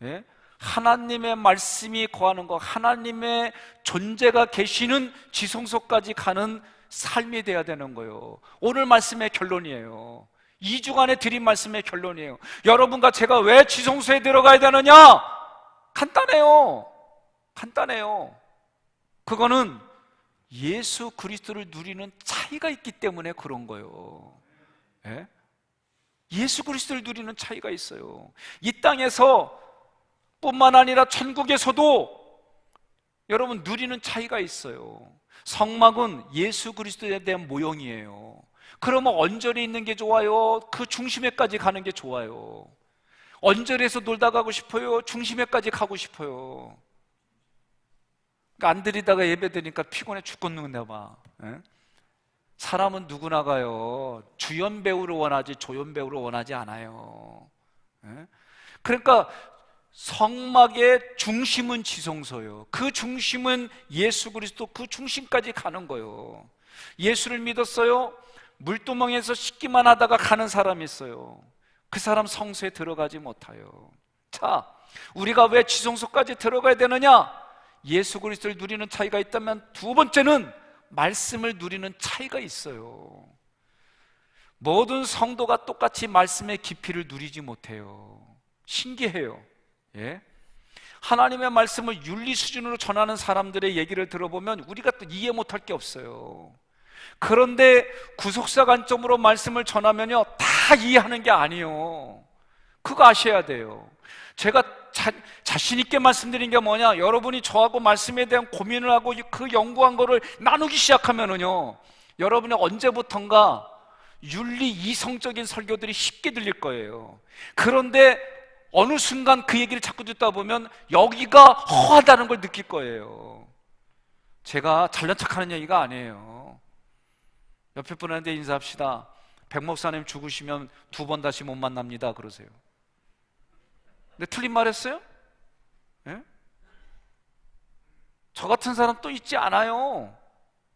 예? 하나님의 말씀이 거하는 것, 하나님의 존재가 계시는 지성소까지 가는 삶이 돼야 되는 거예요. 오늘 말씀의 결론이에요. 2주간의 드린 말씀의 결론이에요. 여러분과 제가 왜 지성소에 들어가야 되느냐? 간단해요. 간단해요. 그거는 예수 그리스도를 누리는 차이가 있기 때문에 그런 거예요. 예? 예수 그리스도를 누리는 차이가 있어요. 이 땅에서 뿐만 아니라 천국에서도 여러분 누리는 차이가 있어요. 성막은 예수 그리스도에 대한 모형이에요. 그러면 언저리에 있는 게 좋아요? 그 중심에까지 가는 게 좋아요? 언저리에서 놀다 가고 싶어요? 중심에까지 가고 싶어요? 안 들이다가 예배 드니까 피곤해 죽겠는데 봐. 예? 사람은 누구나 가요, 주연 배우를 원하지 조연 배우를 원하지 않아요. 예? 그러니까 성막의 중심은 지성소요, 그 중심은 예수 그리스도, 그 중심까지 가는 거예요. 예수를 믿었어요. 물두멍에서 씻기만 하다가 가는 사람이 있어요. 그 사람 성소에 들어가지 못해요. 자, 우리가 왜 지성소까지 들어가야 되느냐? 예수 그리스도를 누리는 차이가 있다면, 두 번째는 말씀을 누리는 차이가 있어요. 모든 성도가 똑같이 말씀의 깊이를 누리지 못해요. 신기해요. 예? 하나님의 말씀을 윤리 수준으로 전하는 사람들의 얘기를 들어보면 우리가 또 이해 못할 게 없어요. 그런데 구속사 관점으로 말씀을 전하면요, 다 이해하는 게 아니에요. 그거 아셔야 돼요. 제가 자신 있게 말씀드린 게 뭐냐, 여러분이 저하고 말씀에 대한 고민을 하고 그 연구한 거를 나누기 시작하면은요, 여러분이 언제부턴가 윤리 이성적인 설교들이 쉽게 들릴 거예요. 그런데 어느 순간 그 얘기를 자꾸 듣다 보면 여기가 허하다는 걸 느낄 거예요. 제가 잘난 척하는 얘기가 아니에요. 옆에 분한테 인사합시다. 백 목사님 죽으시면 2번 다시 못 만납니다 그러세요. 근데 틀린 말 했어요? 예? 저 같은 사람 또 있지 않아요.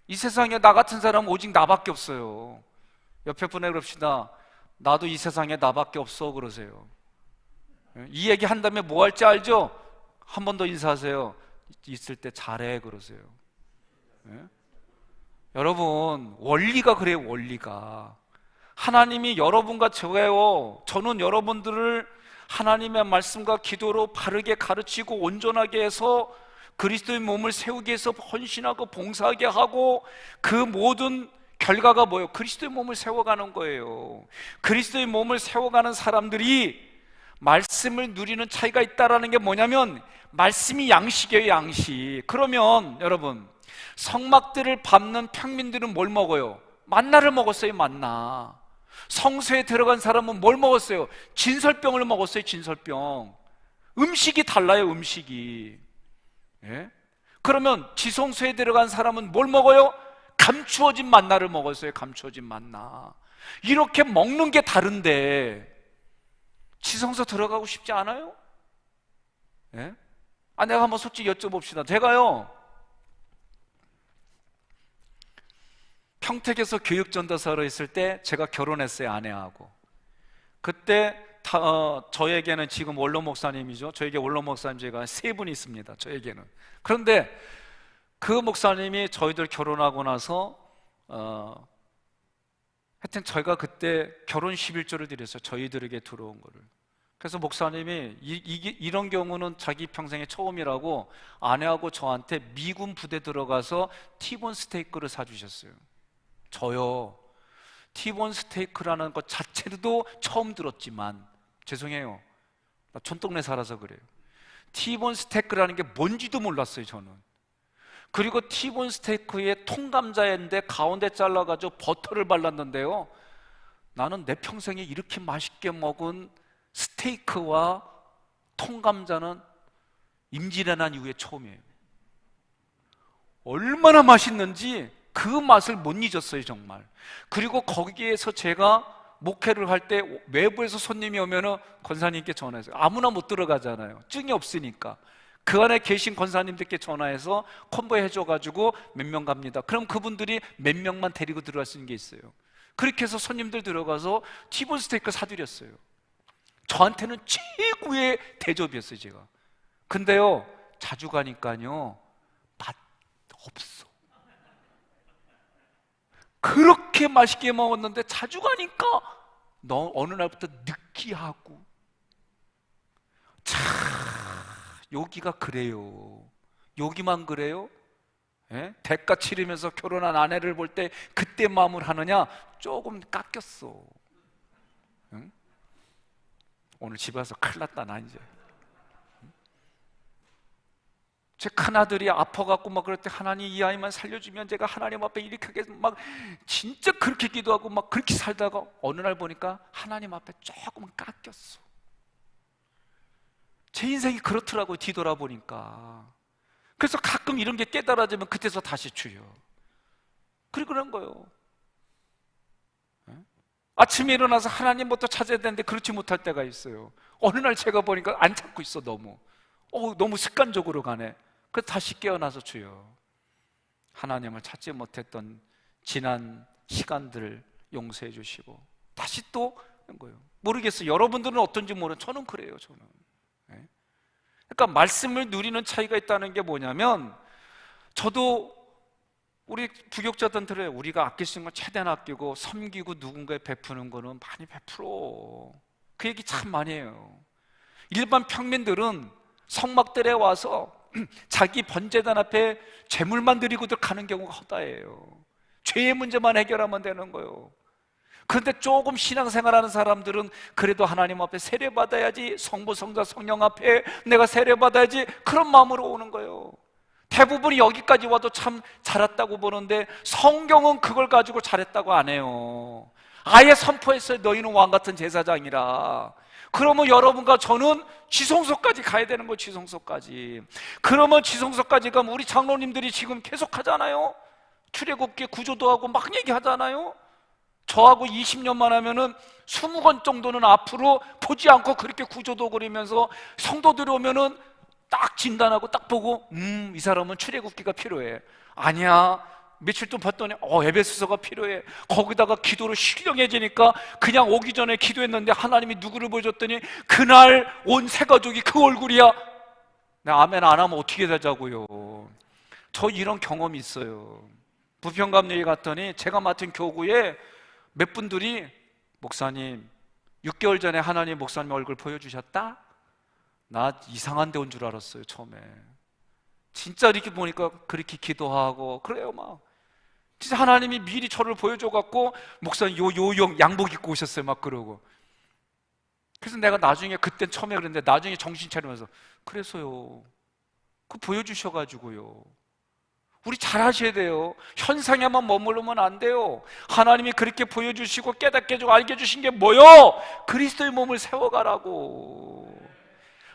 이 세상에 나 같은 사람은 오직 나밖에 없어요. 옆에 분에게 그럽시다. 나도 이 세상에 나밖에 없어 그러세요. 이 얘기 한 다음에 뭐 할지 알죠? 한 번 더 인사하세요. 있을 때 잘해 그러세요. 예? 여러분, 원리가 그래요. 원리가 하나님이 여러분과 저는 여러분들을 하나님의 말씀과 기도로 바르게 가르치고 온전하게 해서 그리스도의 몸을 세우기 위해서 헌신하고 봉사하게 하고, 그 모든 결과가 뭐예요? 그리스도의 몸을 세워가는 거예요. 그리스도의 몸을 세워가는 사람들이 말씀을 누리는 차이가 있다라는 게 뭐냐면, 말씀이 양식이에요. 양식. 그러면 여러분, 성막들을 밟는 평민들은 뭘 먹어요? 만나를 먹었어요. 만나. 성소에 들어간 사람은 뭘 먹었어요? 진설병을 먹었어요. 진설병. 음식이 달라요. 음식이. 예? 그러면 지성소에 들어간 사람은 뭘 먹어요? 감추어진 만나를 먹었어요. 감추어진 만나. 이렇게 먹는 게 다른데 지성소 들어가고 싶지 않아요? 예? 내가 한번 솔직히 여쭤봅시다. 제가요, 평택에서 교육전도사로 있을 때 제가 결혼했어요. 아내하고. 그때 저에게는 지금 원로 목사님이죠. 저에게 원로 목사님 제가 3분이 있습니다. 저에게는. 그런데 그 목사님이 저희들 결혼하고 나서 하여튼 저희가 그때 결혼 11조를 드렸어요. 저희들에게 들어온 거를. 그래서 목사님이 이런 경우는 자기 평생에 처음이라고 아내하고 저한테 미군 부대 들어가서 티본 스테이크를 사주셨어요. 저요, 티본 스테이크라는 것 자체도 처음 들었지만, 죄송해요, 나 촌동네 살아서 그래요. 티본 스테이크라는 게 뭔지도 몰랐어요 저는. 그리고 티본 스테이크에 통감자인데 가운데 잘라가지고 버터를 발랐는데요, 나는 내 평생에 이렇게 맛있게 먹은 스테이크와 통감자는 임진왜란 이후에 처음이에요. 얼마나 맛있는지 그 맛을 못 잊었어요 정말. 그리고 거기에서 제가 목회를 할 때 외부에서 손님이 오면은 권사님께 전화해서, 아무나 못 들어가잖아요. 증이 없으니까. 그 안에 계신 권사님들께 전화해서 컨보이 해줘가지고 몇 명 갑니다. 그럼 그분들이 몇 명만 데리고 들어갈 수 있는 게 있어요. 그렇게 해서 손님들 들어가서 티본 스테이크 사드렸어요. 저한테는 최고의 대접이었어요 제가. 근데요, 자주 가니까요 맛 없어. 그렇게 맛있게 먹었는데 자주 가니까 어느 날부터 느끼하고. 참, 여기가 그래요. 여기만 그래요? 예? 대가 치르면서 결혼한 아내를 볼 때 그때 마음을 하느냐? 조금 깎였어. 응? 오늘 집에 와서 큰일 났다 나 이제. 제 큰아들이 아파갖고 막 그럴 때, 하나님 이 아이만 살려주면 제가 하나님 앞에 이렇게 하겠, 막 진짜 그렇게 기도하고 막 그렇게 살다가 어느 날 보니까 하나님 앞에 조금 깎였어. 제 인생이 그렇더라고요, 뒤돌아보니까. 그래서 가끔 이런 게 깨달아지면 그때서 다시 주여. 그런 거예요. 아침에 일어나서 하나님부터 찾아야 되는데 그렇지 못할 때가 있어요. 어느 날 제가 보니까 안 찾고 있어. 너무 습관적으로 가네. 그래서 다시 깨어나서 주여, 하나님을 찾지 못했던 지난 시간들을 용서해 주시고 다시 또 거예요. 모르겠어요. 여러분들은 어떤지 모르는데 저는 그래요. 저는. 그러니까 말씀을 누리는 차이가 있다는 게 뭐냐면, 저도 우리 부교육자들은 우리가 아낄 수 있는 건 최대한 아끼고 섬기고 누군가에 베푸는 거는 많이 베풀어. 그 얘기 참 많이 해요. 일반 평민들은 성막들에 와서 자기 번제단 앞에 제물만 드리고들 가는 경우가 허다해요. 죄의 문제만 해결하면 되는 거예요. 그런데 조금 신앙생활하는 사람들은 그래도 하나님 앞에 세례받아야지, 성부, 성자, 성령 앞에 내가 세례받아야지, 그런 마음으로 오는 거예요. 대부분이 여기까지 와도 참 잘했다고 보는데 성경은 그걸 가지고 잘했다고 안 해요. 아예 선포했어요. 너희는 왕같은 제사장이라. 그러면 여러분과 저는 지성소까지 가야 되는 거예요. 지성소까지. 그러면 지성소까지 가면 우리 장로님들이 지금 계속 하잖아요. 출애굽기 구조도 하고 막 얘기하잖아요. 저하고 20년만 하면은 20권 정도는 앞으로 보지 않고 그렇게 구조도 그리면서 성도들이 오면은 딱 진단하고 딱 보고 이 사람은 출애굽기가 필요해. 아니야, 며칠 또 봤더니 에베소서가 필요해. 거기다가 기도로 신령해지니까 그냥 오기 전에 기도했는데 하나님이 누구를 보여줬더니 그날 온 새 가족이 그 얼굴이야. 나 아멘 안 하면 어떻게 되자고요. 저 이런 경험이 있어요. 부평감 얘기 갔더니 제가 맡은 교구에 몇 분들이 목사님 6개월 전에 하나님 목사님 얼굴 보여주셨다? 나 이상한 데 온 줄 알았어요. 처음에 진짜 이렇게 보니까 그렇게 기도하고 그래요. 막 진짜 하나님이 미리 저를 보여줘갖고 목사님 요 양복 입고 오셨어요. 막 그러고. 그래서 내가 나중에 그땐 처음에 그랬는데 나중에 정신 차리면서 그래서요, 그 보여주셔가지고요. 우리 잘 하셔야 돼요. 현상에만 머무르면 안 돼요. 하나님이 그렇게 보여주시고 깨닫게 해주고 알게 해주신 게 뭐요? 그리스도의 몸을 세워가라고.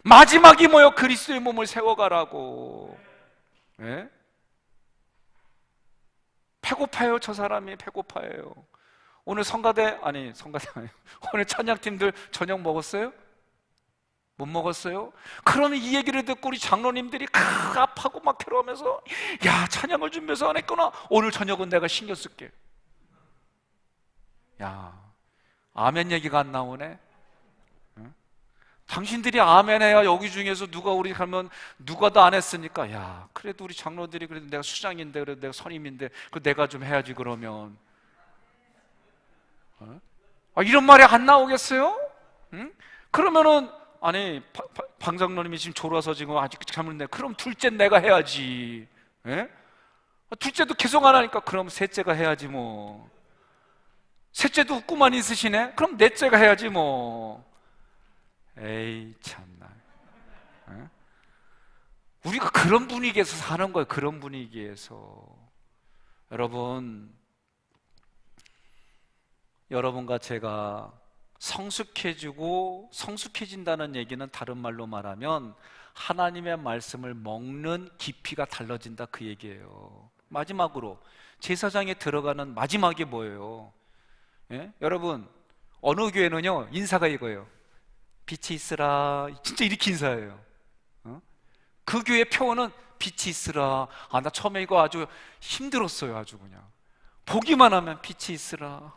마지막이 뭐요? 그리스도의 몸을 세워가라고. 네? 배고파요. 저 사람이 배고파요. 오늘 성가대 아니에요. 오늘 찬양팀들 저녁 먹었어요? 못 먹었어요? 그러면 이 얘기를 듣고 우리 장로님들이 갑하고 막 괴로우면서 야, 찬양을 준비해서 안 했구나. 오늘 저녁은 내가 신경 쓸게. 야, 아멘 얘기가 안 나오네. 응? 당신들이 아멘 해야 여기 중에서 누가 우리 가면 누가 다 안 했으니까 야, 그래도 우리 장로들이 그래도 내가 수장인데 그래도 내가 선임인데 그 내가 좀 해야지 그러면. 이런 말이 안 나오겠어요? 응? 그러면은 아니 방 장로님이 지금 졸아서 지금 아직 잠을 그럼 둘째 내가 해야지. 예? 둘째도 계속 안 하니까 그럼 셋째가 해야지 뭐. 셋째도 웃고만 있으시네? 그럼 넷째가 해야지 뭐. 에이 참나. 예? 우리가 그런 분위기에서 사는 거예요. 그런 분위기에서. 여러분과 제가 성숙해지고 성숙해진다는 얘기는 다른 말로 말하면 하나님의 말씀을 먹는 깊이가 달라진다 그 얘기예요. 마지막으로 제사장에 들어가는 마지막이 뭐예요? 예? 여러분 어느 교회는요 인사가 이거예요. 빛이 있으라. 진짜 이렇게 인사해요. 그 교회 표어는 빛이 있으라. 나 처음에 이거 아주 힘들었어요. 아주 그냥 보기만 하면 빛이 있으라.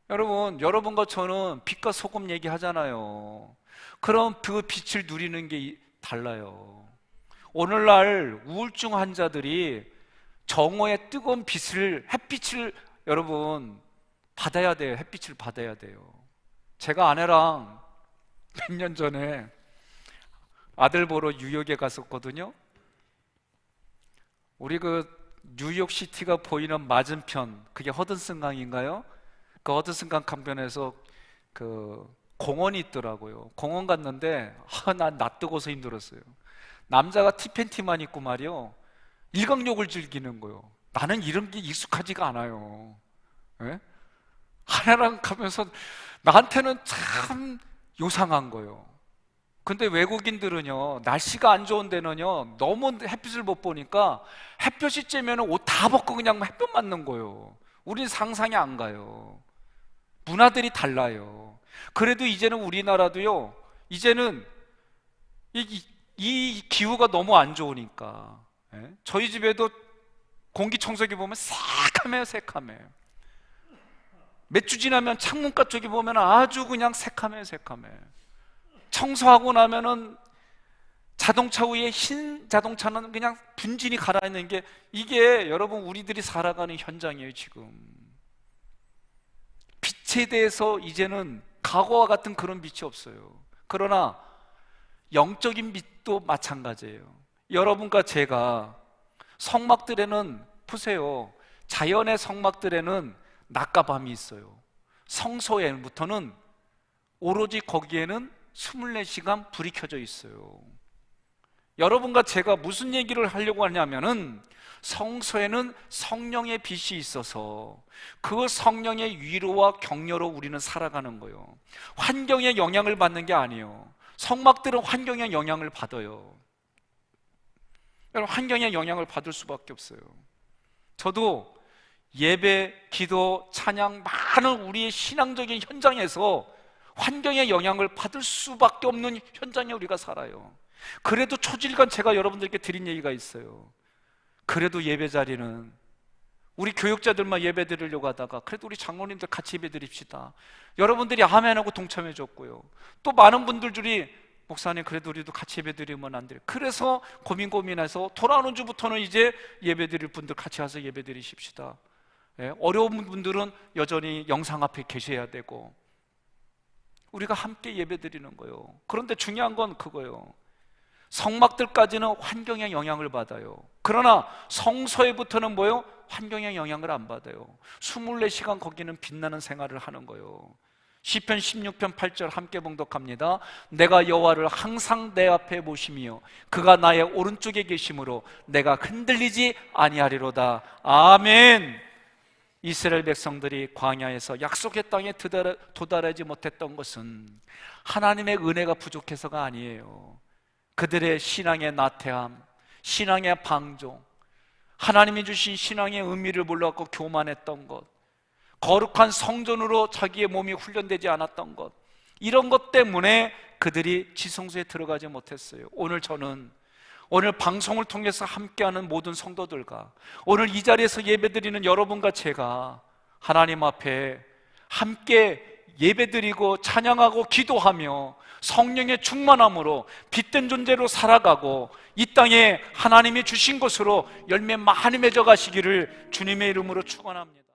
여러분과 저는 빛과 소금 얘기하잖아요. 그럼 그 빛을 누리는 게 달라요. 오늘날 우울증 환자들이 정오의 뜨거운 햇빛을 여러분 받아야 돼요. 햇빛을 받아야 돼요. 제가 아내랑 몇 년 전에 아들 보러 뉴욕에 갔었거든요. 우리 그 뉴욕시티가 보이는 맞은편, 그게 허든슨 강인가요? 그 허든슨 강 강변에서 그 공원이 있더라고요. 공원 갔는데 난 낯뜨고서 힘들었어요. 남자가 티팬티만 입고 말이요 일광욕을 즐기는 거예요. 나는 이런 게 익숙하지가 않아요. 예? 하나랑 가면서 나한테는 참 요상한 거예요. 근데 외국인들은요 날씨가 안 좋은 데는요 너무 햇빛을 못 보니까 햇볕이 쬐면 옷 다 벗고 그냥 햇볕 맞는 거예요. 우린 상상이 안 가요. 문화들이 달라요. 그래도 이제는 우리나라도요, 이제는 이 기후가 너무 안 좋으니까, 예? 저희 집에도 공기청소기 보면 새카매요, 새카매. 몇 주 지나면 창문가 쪽에 보면 아주 그냥 새카매요, 새카매. 청소하고 나면은 자동차 위에 흰 자동차는 그냥 분진이 가라앉는 게, 이게 여러분 우리들이 살아가는 현장이에요. 지금 빛에 대해서 이제는 과거와 같은 그런 빛이 없어요. 그러나 영적인 빛도 마찬가지예요. 여러분과 제가 성막들에는, 보세요, 자연의 성막들에는 낮과 밤이 있어요. 성소에부터는 오로지 거기에는 24시간 불이 켜져 있어요. 여러분과 제가 무슨 얘기를 하려고 하냐면은, 성소에는 성령의 빛이 있어서 그 성령의 위로와 격려로 우리는 살아가는 거예요. 환경의 영향을 받는 게 아니에요. 성막들은 환경의 영향을 받아요. 여러분, 환경의 영향을 받을 수밖에 없어요. 저도 예배, 기도, 찬양, 많은 우리의 신앙적인 현장에서 환경의 영향을 받을 수밖에 없는 현장에 우리가 살아요. 그래도 초질간 제가 여러분들께 드린 얘기가 있어요. 그래도 예배 자리는 우리 교육자들만 예배 드리려고 하다가 그래도 우리 장로님들 같이 예배 드립시다. 여러분들이 아멘하고 동참해 줬고요. 또 많은 분들이 목사님 그래도 우리도 같이 예배 드리면 안 돼요. 그래서 고민해서 돌아오는 주부터는 이제 예배 드릴 분들 같이 와서 예배 드리십시다. 예, 어려운 분들은 여전히 영상 앞에 계셔야 되고 우리가 함께 예배 드리는 거예요. 그런데 중요한 건 그거예요. 성막들까지는 환경의 영향을 받아요. 그러나 성소에부터는 뭐예요? 환경의 영향을 안 받아요. 24시간 거기는 빛나는 생활을 하는 거예요. 시편 16편 8절 함께 봉독합니다. 내가 여호와를 항상 내 앞에 모시며 그가 나의 오른쪽에 계심으로 내가 흔들리지 아니하리로다. 아멘. 이스라엘 백성들이 광야에서 약속의 땅에 도달하지 못했던 것은 하나님의 은혜가 부족해서가 아니에요. 그들의 신앙의 나태함, 신앙의 방종, 하나님이 주신 신앙의 의미를 몰라갖고 교만했던 것, 거룩한 성전으로 자기의 몸이 훈련되지 않았던 것, 이런 것 때문에 그들이 지성소에 들어가지 못했어요. 오늘 방송을 통해서 함께하는 모든 성도들과 오늘 이 자리에서 예배드리는 여러분과 제가 하나님 앞에 함께 예배드리고 찬양하고 기도하며 성령의 충만함으로 빛된 존재로 살아가고 이 땅에 하나님이 주신 것으로 열매 많이 맺어 가시기를 주님의 이름으로 축원합니다.